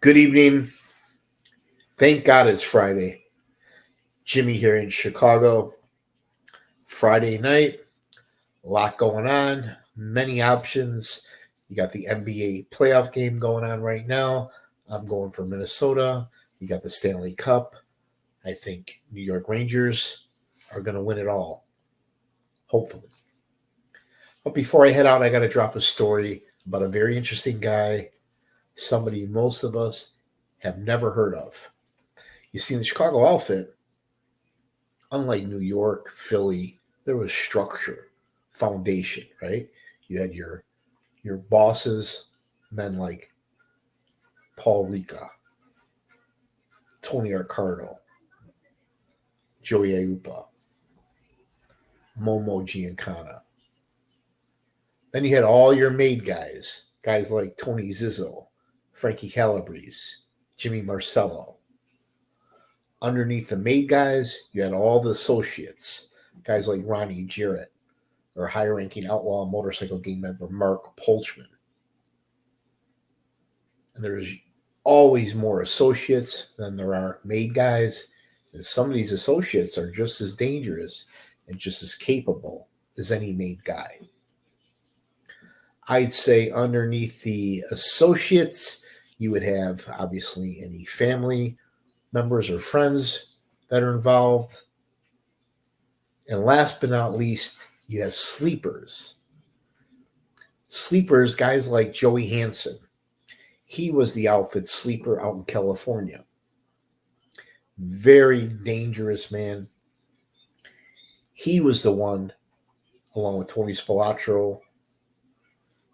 Good evening. Thank God it's Friday. Jimmy here in Chicago. Friday night, a lot going on, many options. You got the NBA playoff game going on right now. I'm going for Minnesota. You got the Stanley Cup. I think New York Rangers are going to win it all, hopefully. But before I head out, I got to drop a story about a very interesting guy, somebody most of us have never heard of. You see, in the Chicago outfit, unlike New York, Philly, there was structure, foundation, right? You had your bosses, men like Paul Ricca, Tony Accardo, Joey Aiuppa, Momo Giancana. Then you had all your made guys like Tony Zizzo, Frankie Calabrese, Jimmy Marcello. Underneath the made guys, you had all the associates, guys like Ronnie Jarrett or high-ranking outlaw motorcycle gang member Mark Polchman. And there's always more associates than there are made guys, and some of these associates are just as dangerous and just as capable as any made guy. I'd say underneath the associates, you would have obviously any family members or friends that are involved. And last but not least, you have sleepers. Sleepers, guys like Joey Hansen. He was the outfit sleeper out in California. Very dangerous man. He was the one, along with Tony Spilotro,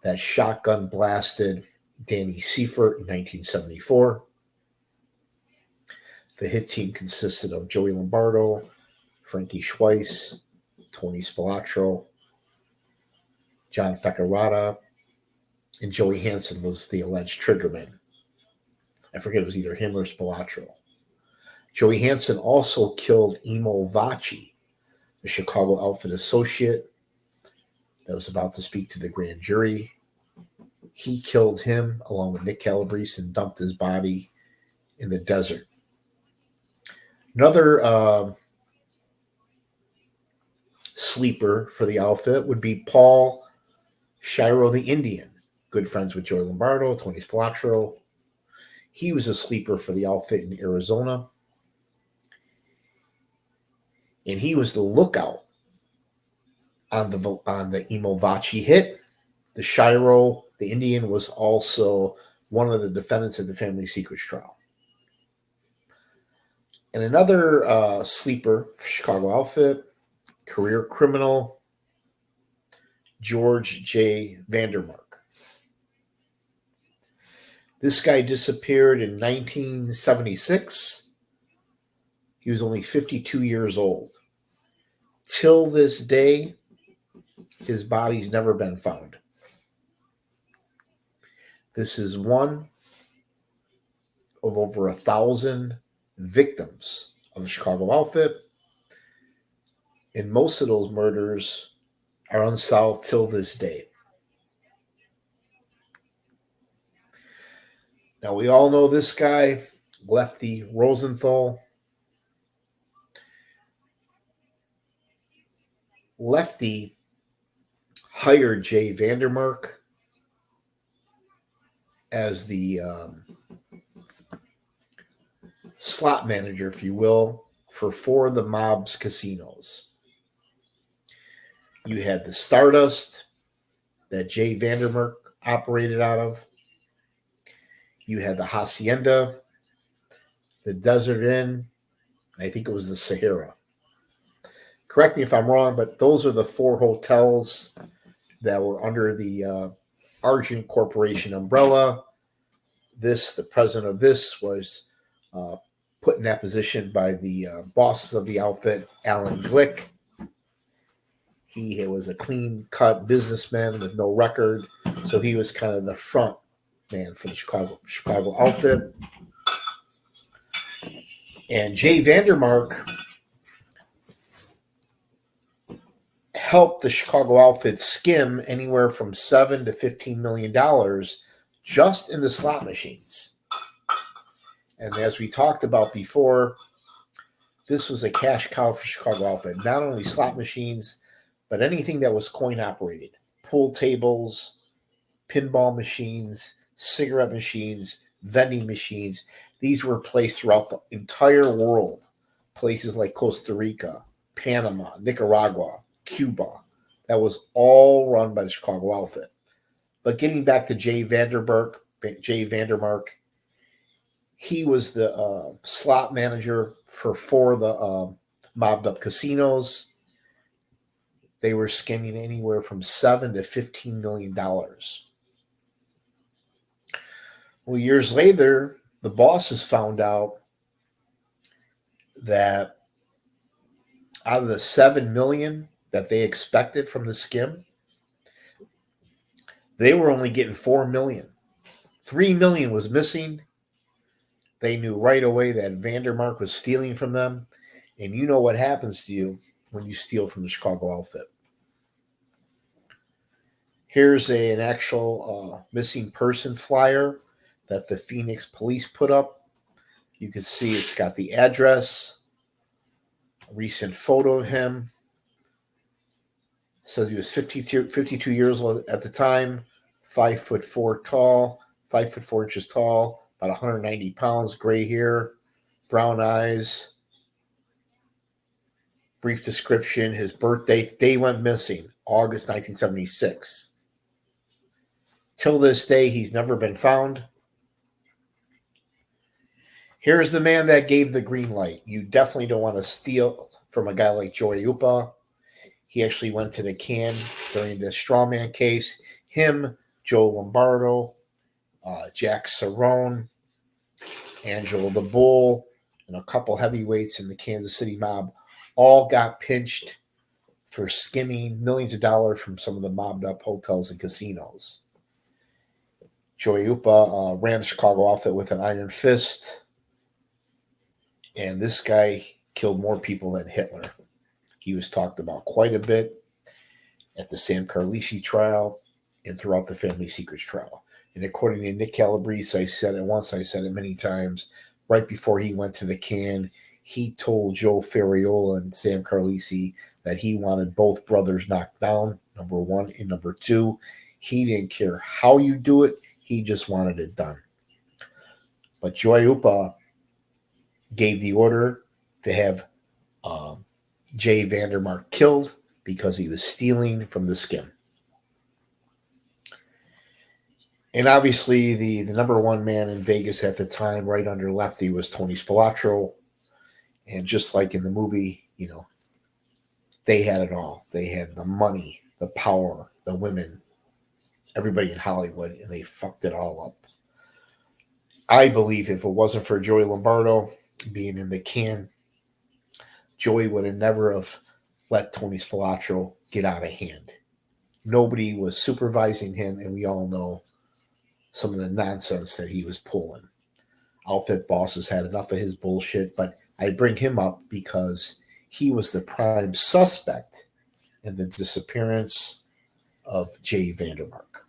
that shotgun blasted Danny Seifert in 1974. The hit team consisted of Joey Lombardo, Frankie Schweiss, Tony Spilotro, John Feccarata, and Joey Hansen was the alleged triggerman. I forget, it was either him or Spilotro. Joey Hansen also killed Emo Vaci, the Chicago outfit associate that was about to speak to the grand jury. He killed him along with Nick Calabrese and dumped his body in the desert. Another sleeper for the outfit would be Paul Shiro the Indian, good friends with Joey Lombardo, Tony Spilotro. He was a sleeper for the outfit in Arizona. And he was the lookout on the Emo Vaci hit. The Shiro, the Indian, was also one of the defendants at the family secrets trial. And another sleeper for Chicago outfit, career criminal, George J. Vandermark. This guy disappeared in 1976. He was only 52 years old. Till this day, his body's never been found. This is one of over 1,000 victims of the Chicago outfit. And most of those murders are unsolved till this day. Now, we all know this guy, Lefty Rosenthal. Lefty hired Jay Vandermark as the slot manager, if you will, for 4 of the mob's casinos. You had the Stardust that Jay Vandermark operated out of. You had the Hacienda, the Desert Inn, I think it was the Sahara. Correct me if I'm wrong, but those are the 4 hotels that were under the Argent Corporation umbrella. The president of this was put in that position by the bosses of the outfit, Alan Glick. He was a clean-cut businessman with no record, so he was kind of the front man for the Chicago outfit. And Jay Vandermark helped the Chicago outfit skim anywhere from $7 to $15 million just in the slot machines. And as we talked about before, this was a cash cow for Chicago outfit. Not only slot machines, but anything that was coin operated. Pool tables, pinball machines, cigarette machines, vending machines. These were placed throughout the entire world. Places like Costa Rica, Panama, Nicaragua, Cuba. That was all run by the Chicago outfit. But getting back to Jay Vandermark, he was the slot manager for 4 of the mobbed up casinos. They were skimming anywhere from $7 to $15 million. Well, years later, the bosses found out that out of the $7 million that they expected from the skim, they were only getting $4 million. $3 million was missing. They knew right away that Vandermark was stealing from them. And you know what happens to you when you steal from the Chicago outfit. Here's an actual missing person flyer that the Phoenix police put up. You can see it's got the address, a recent photo of him. It says he was 52 years old at the time, 5'4" tall, 5'4" inches tall, about 190 pounds, gray hair, brown eyes. Brief description, his birthday, day went missing, August 1976. Till this day, he's never been found. Here's the man that gave the green light. You definitely don't want to steal from a guy like Joey Upa. He actually went to the can during the strawman case. Him, Joe Lombardo, Jack Cerrone, Angelo the Bull, and a couple heavyweights in the Kansas City mob all got pinched for skimming millions of dollars from some of the mobbed up hotels and casinos. Joey Upa ran the Chicago outfit with an iron fist. And this guy killed more people than Hitler. He was talked about quite a bit at the Sam Carlisi trial and throughout the Family Secrets trial. And according to Nick Calabrese, I said it once, I said it many times, right before he went to the can, he told Joe Ferriola and Sam Carlisi that he wanted both brothers knocked down, number 1, and number 2. He didn't care how you do it. He just wanted it done. But Joey Upa gave the order to have Jay Vandermark killed because he was stealing from the skim. And obviously, the number 1 man in Vegas at the time, right under Lefty, was Tony Spilotro. And just like in the movie, you know, they had it all. They had the money, the power, the women, everybody in Hollywood, and they fucked it all up. I believe if it wasn't for Joey Lombardo being in the can, Joey would have never have let Tony Spilotro get out of hand. Nobody was supervising him, and we all know some of the nonsense that he was pulling. Outfit bosses had enough of his bullshit, but I bring him up because he was the prime suspect in the disappearance of Jay Vandermark.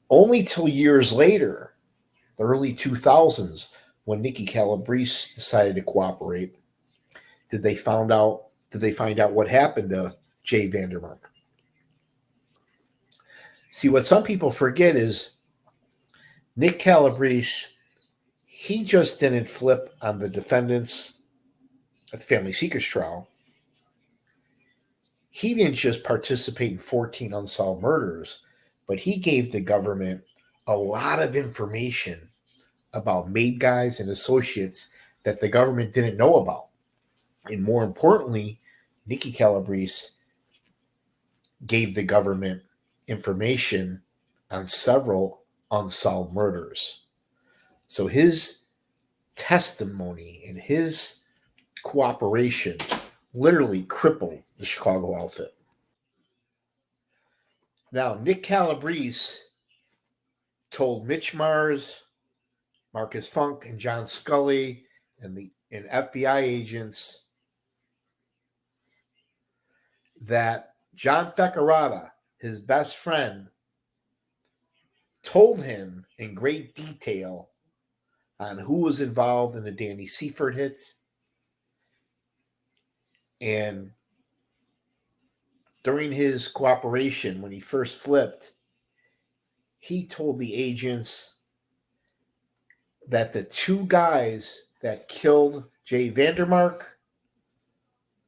Only till years later, the early 2000s, when Nicky Calabrese decided to cooperate, did they find out what happened to Jay Vandermark. See, what some people forget is Nick Calabrese, he just didn't flip on the defendants at the Family Secrets trial. He didn't just participate in 14 unsolved murders, but he gave the government a lot of information about made guys and associates that the government didn't know about. And more importantly, Nicky Calabrese gave the government information on several unsolved murders. So his testimony and his cooperation literally crippled the Chicago outfit. Now, Nick Calabrese told Mitch Mars, Marcus Funk, and John Scully and FBI agents that John Feccarata, his best friend, told him in great detail on who was involved in the Danny Seaford hits. And during his cooperation, when he first flipped, he told the agents that the two guys that killed Jay Vandermark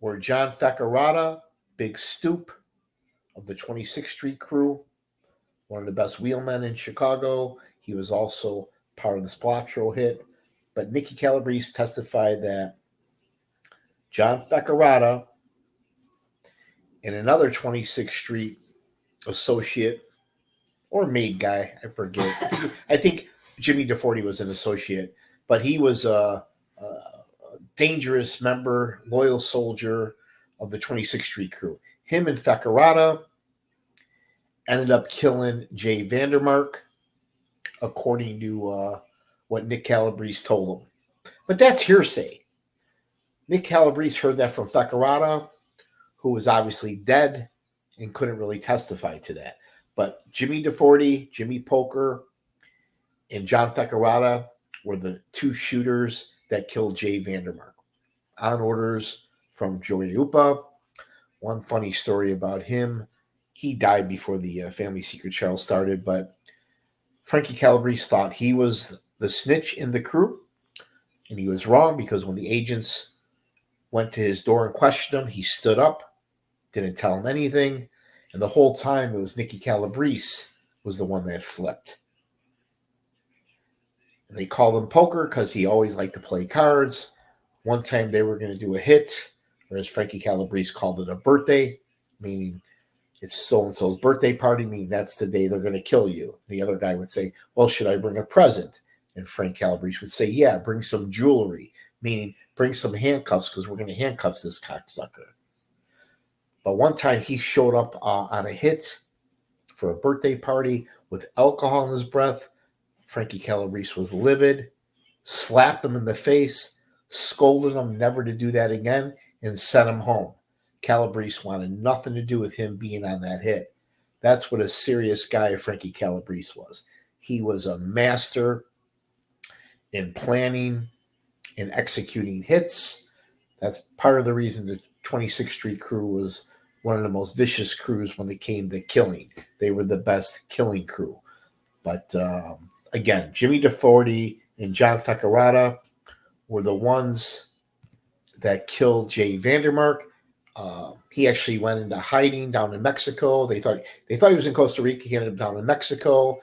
were John Fecarata, Big Stoop of the 26th Street crew, one of the best wheelmen in Chicago. He was also part of the Spilotro hit. But Nicky Calabrese testified that John Fecarata and another 26th Street associate or maid guy, I forget. I think Jimmy DeForty was an associate, but he was a dangerous member, loyal soldier of the 26th Street crew. Him and Fecarata ended up killing Jay Vandermark, according to what Nick Calabrese told him. But that's hearsay. Nick Calabrese heard that from Fecarata, who was obviously dead and couldn't really testify to that. But Jimmy DeForty, Jimmy Poker, and John Fecarata were the two shooters that killed Jay Vandermark on orders from Joey Upa. One funny story about him, he died before the family secret trial started, but Frankie Calabrese thought he was the snitch in the crew, and he was wrong because when the agents went to his door and questioned him, he stood up, didn't tell him anything, and the whole time it was Nicky Calabrese was the one that flipped. And they called him Poker because he always liked to play cards. One time they were going to do a hit, whereas Frankie Calabrese called it a birthday, meaning it's so-and-so's birthday party, meaning that's the day they're going to kill you. The other guy would say, well, should I bring a present? And Frank Calabrese would say, yeah, bring some jewelry, meaning bring some handcuffs because we're going to handcuff this cocksucker. But one time he showed up on a hit for a birthday party with alcohol in his breath. Frankie Calabrese was livid, slapped him in the face, scolded him never to do that again, and sent him home. Calabrese wanted nothing to do with him being on that hit. That's what a serious guy Frankie Calabrese was. He was a master in planning and executing hits. That's part of the reason the 26th Street crew was one of the most vicious crews when it came to killing. They were the best killing crew. But again, Jimmy DeForty and John Fecarata were the ones that killed Jay Vandermark. He actually went into hiding down in Mexico. They thought he was in Costa Rica. He ended up down in Mexico,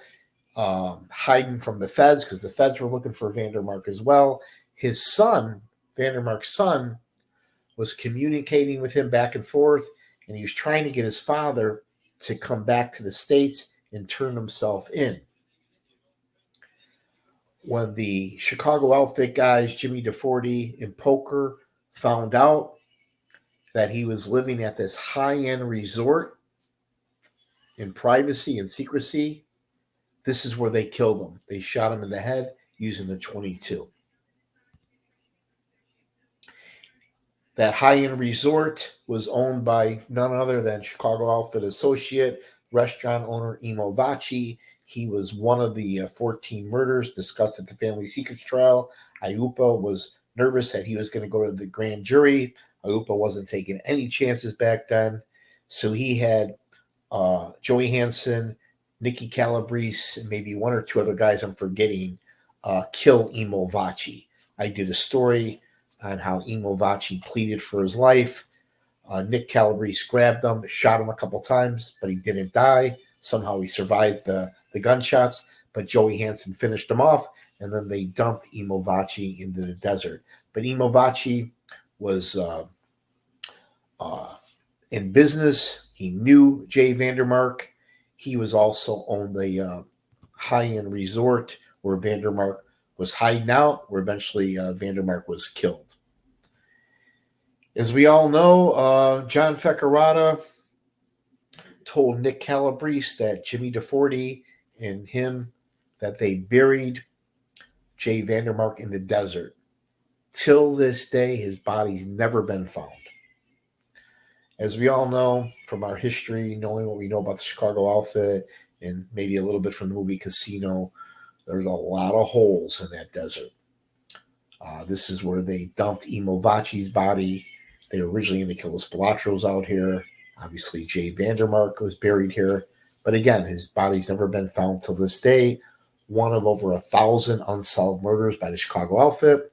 hiding from the feds because the feds were looking for Vandermark as well. His son, Vandermark's son, was communicating with him back and forth, and he was trying to get his father to come back to the States and turn himself in. When the Chicago outfit guys, Jimmy DeForty and Poker, found out that he was living at this high-end resort in privacy and secrecy, this is where they killed him. They shot him in the head using a .22. That high-end resort was owned by none other than Chicago outfit associate, restaurant owner Emo Vaci. He was one of the 14 murders discussed at the family secrets trial. Iupa was nervous that he was going to go to the grand jury. Iupa wasn't taking any chances back then. So he had Joey Hansen, Nicky Calabrese, and maybe one or two other guys I'm forgetting, kill Emo Vaci. I did a story on how Emo Vaci pleaded for his life. Nick Calabrese grabbed him, shot him a couple times, but he didn't die. Somehow he survived the gunshots, but Joey Hansen finished him off, and then they dumped Emo Vaci into the desert. But Emo Vaci was in business. He knew Jay Vandermark. He was also owned the high-end resort where Vandermark was hiding out, where eventually Vandermark was killed. As we all know, John Fecarata told Nick Calabrese that Jimmy DeForty and him, that they buried Jay Vandermark in the desert. Till this day, his body's never been found. As we all know from our history, knowing what we know about the Chicago outfit and maybe a little bit from the movie Casino, there's a lot of holes in that desert. This is where they dumped Imovachi's body. They were originally going to kill the Spilotros out here. Obviously, Jay Vandermark was buried here. But again, his body's never been found till this day. One of over 1,000 unsolved murders by the Chicago outfit.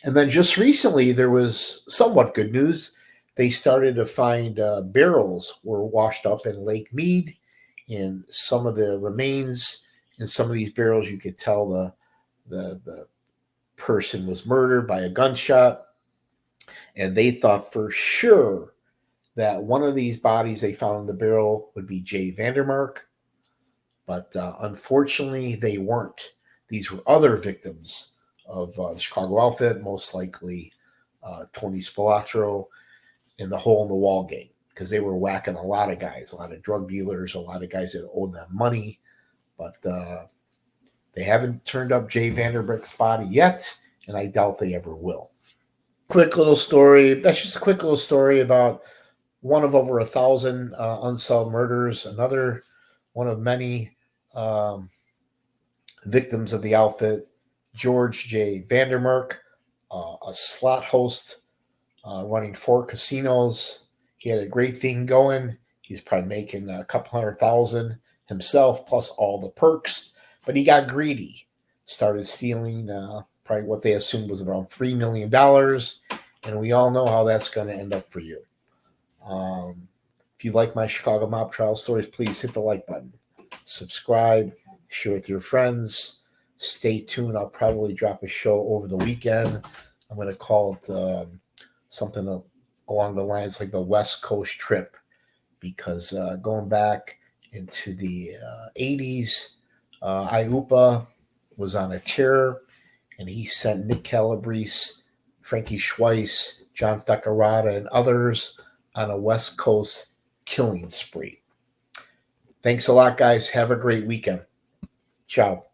And then just recently, there was somewhat good news. They started to find barrels were washed up in Lake Mead. And some of the remains in some of these barrels, you could tell the person was murdered by a gunshot. And they thought for sure that one of these bodies they found in the barrel would be Jay Vandermark. But unfortunately, they weren't. These were other victims of the Chicago outfit, most likely Tony Spilotro and the Hole in the Wall gang, because they were whacking a lot of guys, a lot of drug dealers, a lot of guys that owed them money. But they haven't turned up Jay Vandermark's body yet, and I doubt they ever will. Quick little story. That's just a quick little story about one of over 1,000 unsolved murders, another one of many victims of the outfit, George J. Vandermark, a slot host running 4 casinos. He had a great thing going. He's probably making a couple $100,000 himself, plus all the perks. But he got greedy, started stealing probably what they assumed was around $3 million. And we all know how that's going to end up for you. If you like my Chicago mob trial stories, please hit the like button. Subscribe, share with your friends. Stay tuned. I'll probably drop a show over the weekend. I'm going to call it something along the lines like the West Coast trip, because going back into the 80s, IUPA was on a tear, and he sent Nick Calabrese, Frankie Schweiss, John Theckerata, and others on a West Coast killing spree. Thanks a lot, guys. Have a great weekend. Ciao.